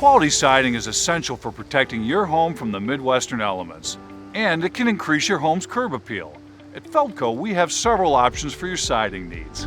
Quality siding is essential for protecting your home from the Midwestern elements, and it can increase your home's curb appeal. At Feldco, we have several options for your siding needs.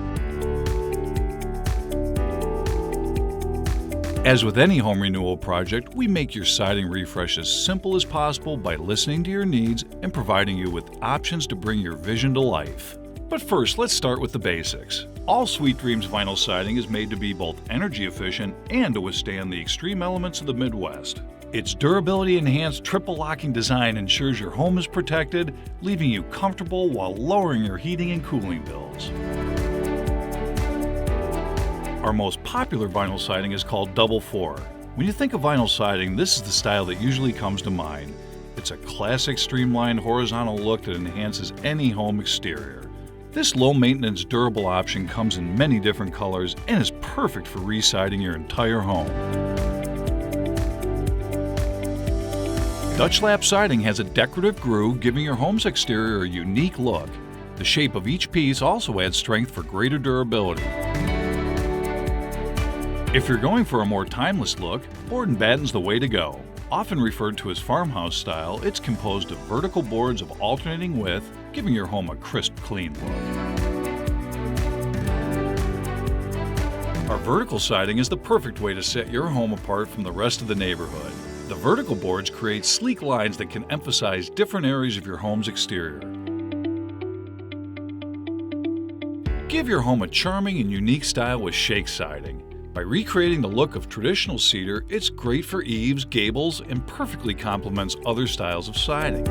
As with any home renewal project, we make your siding refresh as simple as possible by listening to your needs and providing you with options to bring your vision to life. But first, let's start with the basics. All Sweet Dreams vinyl siding is made to be both energy efficient and to withstand the extreme elements of the Midwest. Its durability-enhanced triple locking design ensures your home is protected, leaving you comfortable while lowering your heating and cooling bills. Our most popular vinyl siding is called Double 4. When you think of vinyl siding, this is the style that usually comes to mind. It's a classic streamlined horizontal look that enhances any home exterior. This low-maintenance durable option comes in many different colors and is perfect for re-siding your entire home. Dutch lap siding has a decorative groove, giving your home's exterior a unique look. The shape of each piece also adds strength for greater durability. If you're going for a more timeless look, board and batten's the way to go. Often referred to as farmhouse style, it's composed of vertical boards of alternating width, giving your home a crisp, clean look. Our vertical siding is the perfect way to set your home apart from the rest of the neighborhood. The vertical boards create sleek lines that can emphasize different areas of your home's exterior. Give your home a charming and unique style with shake siding. By recreating the look of traditional cedar, it's great for eaves, gables, and perfectly complements other styles of siding.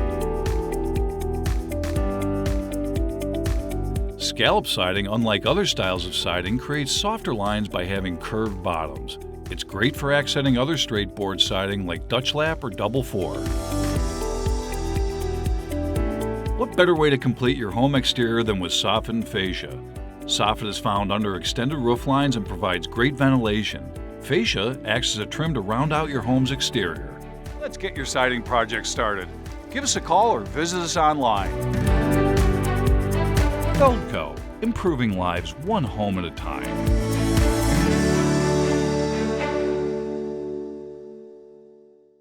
Scallop siding, unlike other styles of siding, creates softer lines by having curved bottoms. It's great for accenting other straight board siding like Dutch lap or Double 4. What better way to complete your home exterior than with SOFFIT and FASCIA? SOFFIT is found under extended roof lines and provides great ventilation. FASCIA acts as a trim to round out your home's exterior. Let's get your siding project started. Give us a call or visit us online. Feldco, improving lives one home at a time.